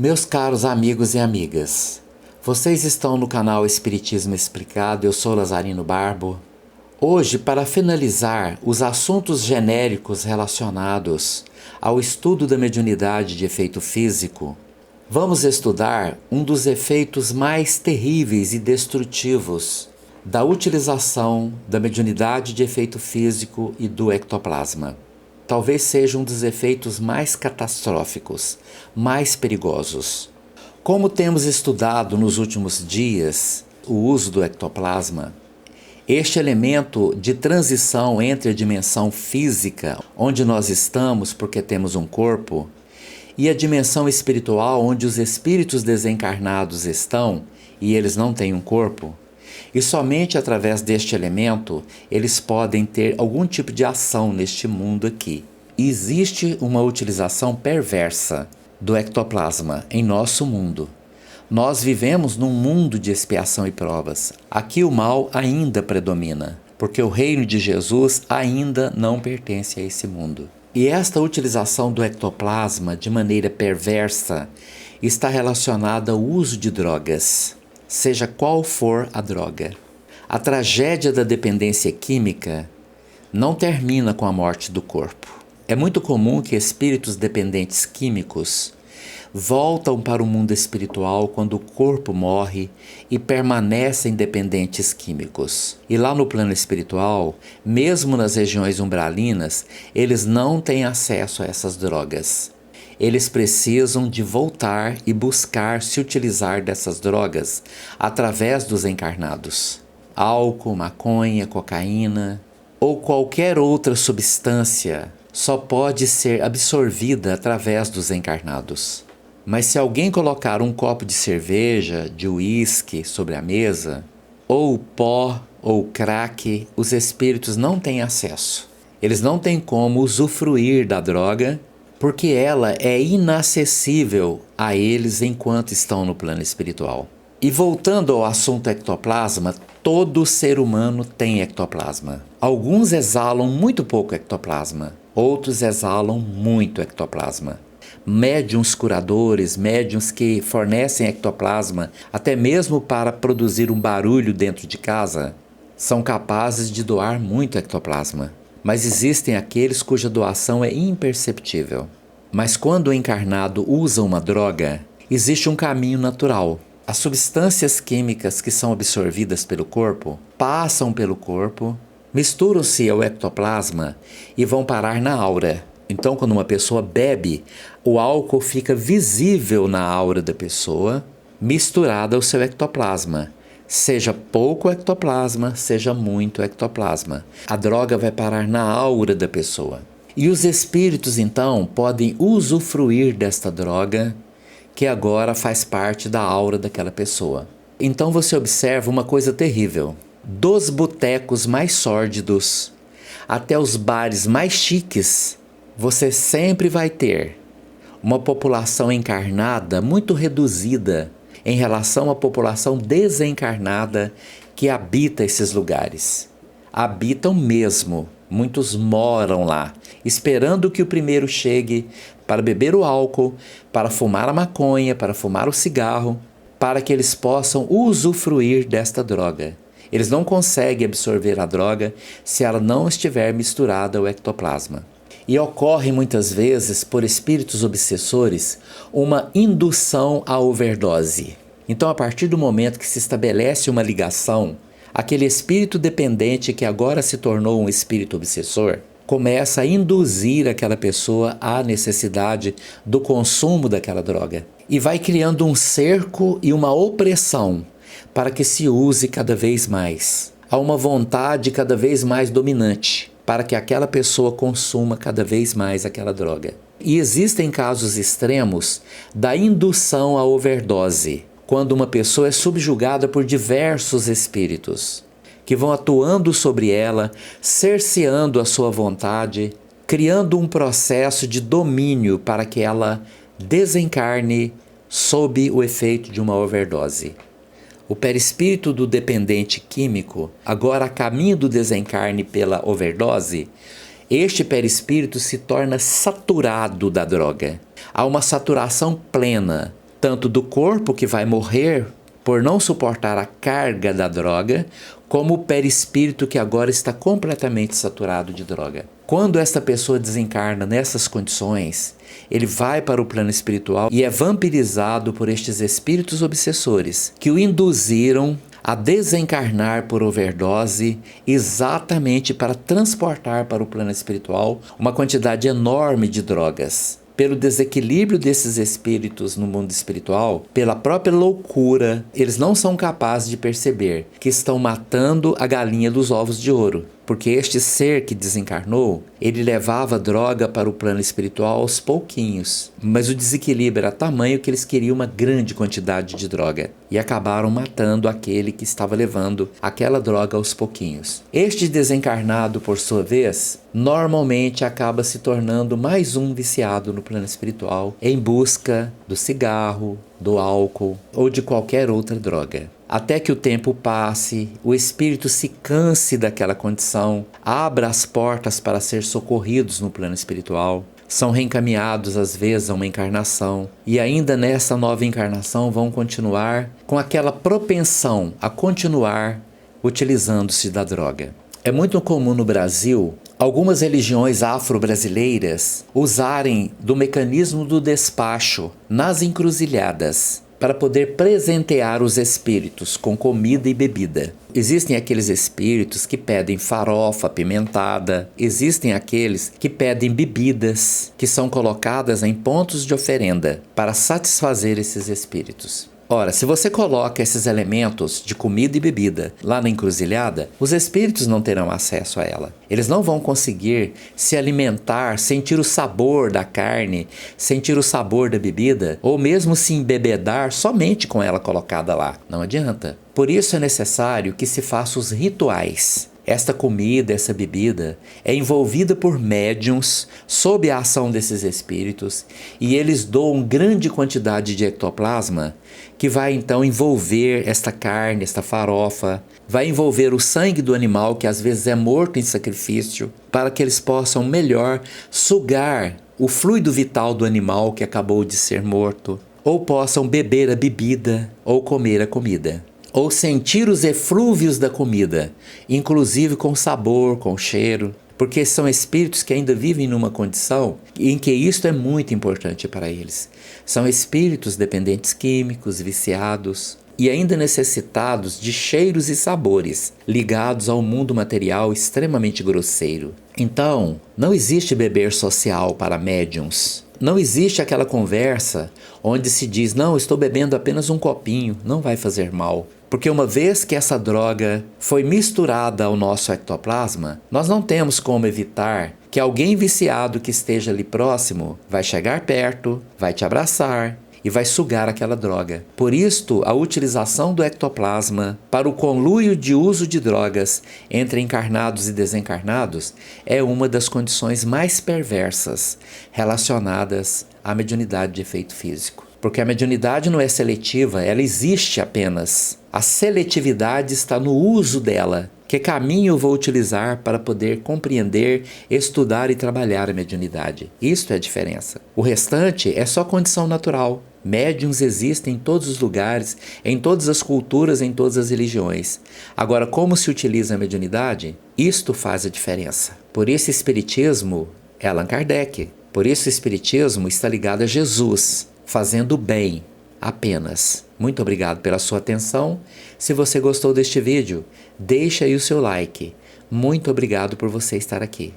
Meus caros amigos e amigas, vocês estão no canal Espiritismo Explicado, eu sou Lazarino Barbo. Hoje, para finalizar os assuntos genéricos relacionados ao estudo da mediunidade de efeito físico, vamos estudar um dos efeitos mais terríveis e destrutivos da utilização da mediunidade de efeito físico e do ectoplasma. Talvez seja um dos efeitos mais catastróficos, mais perigosos. Como temos estudado nos últimos dias o uso do ectoplasma, este elemento de transição entre a dimensão física, onde nós estamos porque temos um corpo, e a dimensão espiritual, onde os espíritos desencarnados estão e eles não têm um corpo, e somente através deste elemento eles podem ter algum tipo de ação neste mundo aqui. E existe uma utilização perversa do ectoplasma em nosso mundo. Nós vivemos num mundo de expiação e provas. Aqui o mal ainda predomina, porque o reino de Jesus ainda não pertence a esse mundo. E esta utilização do ectoplasma de maneira perversa está relacionada ao uso de drogas, seja qual for a droga. A tragédia da dependência química não termina com a morte do corpo. É muito comum que espíritos dependentes químicos voltam para o mundo espiritual quando o corpo morre e permanecem dependentes químicos. E lá no plano espiritual, mesmo nas regiões umbralinas, eles não têm acesso a essas drogas. Eles precisam de voltar e buscar se utilizar dessas drogas através dos encarnados. Álcool, maconha, cocaína ou qualquer outra substância só pode ser absorvida através dos encarnados. Mas se alguém colocar um copo de cerveja, de uísque sobre a mesa, ou pó ou crack, os espíritos não têm acesso. Eles não têm como usufruir da droga, porque ela é inacessível a eles enquanto estão no plano espiritual. E voltando ao assunto ectoplasma, todo ser humano tem ectoplasma. Alguns exalam muito pouco ectoplasma, outros exalam muito ectoplasma. Médiuns curadores, médiuns que fornecem ectoplasma, até mesmo para produzir um barulho dentro de casa, são capazes de doar muito ectoplasma. Mas existem aqueles cuja doação é imperceptível. Mas quando o encarnado usa uma droga, existe um caminho natural. As substâncias químicas que são absorvidas pelo corpo passam pelo corpo, misturam-se ao ectoplasma e vão parar na aura. Então, quando uma pessoa bebe, o álcool fica visível na aura da pessoa, misturado ao seu ectoplasma. Seja pouco ectoplasma, seja muito ectoplasma. A droga vai parar na aura da pessoa. E os espíritos, então, podem usufruir desta droga, que agora faz parte da aura daquela pessoa. Então você observa uma coisa terrível. Dos botecos mais sórdidos até os bares mais chiques, você sempre vai ter uma população encarnada muito reduzida em relação à população desencarnada que habita esses lugares. Habitam mesmo, muitos moram lá, esperando que o primeiro chegue para beber o álcool, para fumar a maconha, para fumar o cigarro, para que eles possam usufruir desta droga. Eles não conseguem absorver a droga se ela não estiver misturada ao ectoplasma. E ocorre muitas vezes, por espíritos obsessores, uma indução à overdose. Então, a partir do momento que se estabelece uma ligação, aquele espírito dependente que agora se tornou um espírito obsessor, começa a induzir aquela pessoa à necessidade do consumo daquela droga. E vai criando um cerco e uma opressão para que se use cada vez mais. Há uma vontade cada vez mais dominante para que aquela pessoa consuma cada vez mais aquela droga. E existem casos extremos da indução à overdose, quando uma pessoa é subjugada por diversos espíritos, que vão atuando sobre ela, cerceando a sua vontade, criando um processo de domínio para que ela desencarne sob o efeito de uma overdose. O perispírito do dependente químico, agora a caminho do desencarne pela overdose, este perispírito se torna saturado da droga. Há uma saturação plena, tanto do corpo que vai morrer por não suportar a carga da droga, como o perispírito que agora está completamente saturado de droga. Quando esta pessoa desencarna nessas condições, ele vai para o plano espiritual e é vampirizado por estes espíritos obsessores que o induziram a desencarnar por overdose exatamente para transportar para o plano espiritual uma quantidade enorme de drogas. Pelo desequilíbrio desses espíritos no mundo espiritual, pela própria loucura, eles não são capazes de perceber que estão matando a galinha dos ovos de ouro. Porque este ser que desencarnou, ele levava droga para o plano espiritual aos pouquinhos. Mas o desequilíbrio era tamanho que eles queriam uma grande quantidade de droga. E acabaram matando aquele que estava levando aquela droga aos pouquinhos. Este desencarnado, por sua vez, normalmente acaba se tornando mais um viciado no plano espiritual, em busca do cigarro, do álcool ou de qualquer outra droga. Até que o tempo passe, o espírito se canse daquela condição, abra as portas para ser socorridos no plano espiritual, são reencaminhados às vezes a uma encarnação e ainda nessa nova encarnação vão continuar com aquela propensão a continuar utilizando-se da droga. É muito comum no Brasil algumas religiões afro-brasileiras usarem do mecanismo do despacho nas encruzilhadas para poder presentear os espíritos com comida e bebida. Existem aqueles espíritos que pedem farofa apimentada, existem aqueles que pedem bebidas que são colocadas em pontos de oferenda para satisfazer esses espíritos. Ora, se você coloca esses elementos de comida e bebida lá na encruzilhada, os espíritos não terão acesso a ela. Eles não vão conseguir se alimentar, sentir o sabor da carne, sentir o sabor da bebida, ou mesmo se embebedar somente com ela colocada lá. Não adianta. Por isso é necessário que se façam os rituais. Esta comida, essa bebida é envolvida por médiuns sob a ação desses espíritos e eles doam grande quantidade de ectoplasma que vai então envolver esta carne, esta farofa, vai envolver o sangue do animal que às vezes é morto em sacrifício para que eles possam melhor sugar o fluido vital do animal que acabou de ser morto, ou possam beber a bebida ou comer a comida. Ou sentir os eflúvios da comida, inclusive com sabor, com cheiro, porque são espíritos que ainda vivem numa condição em que isto é muito importante para eles. São espíritos dependentes químicos, viciados e ainda necessitados de cheiros e sabores, ligados ao mundo material extremamente grosseiro. Então, não existe beber social para médiuns. Não existe aquela conversa onde se diz, não, estou bebendo apenas um copinho, não vai fazer mal. Porque uma vez que essa droga foi misturada ao nosso ectoplasma, nós não temos como evitar que alguém viciado que esteja ali próximo vai chegar perto, vai te abraçar e vai sugar aquela droga. Por isto, a utilização do ectoplasma para o conluio de uso de drogas entre encarnados e desencarnados é uma das condições mais perversas relacionadas à mediunidade de efeito físico. Porque a mediunidade não é seletiva, ela existe apenas. A seletividade está no uso dela. Que caminho eu vou utilizar para poder compreender, estudar e trabalhar a mediunidade? Isto é a diferença. O restante é só condição natural. Médiuns existem em todos os lugares, em todas as culturas, em todas as religiões. Agora, como se utiliza a mediunidade? Isto faz a diferença. Por isso, o Espiritismo é Allan Kardec. Por isso, o Espiritismo está ligado a Jesus, fazendo bem apenas. Muito obrigado pela sua atenção. Se você gostou deste vídeo, deixa aí o seu like. Muito obrigado por você estar aqui.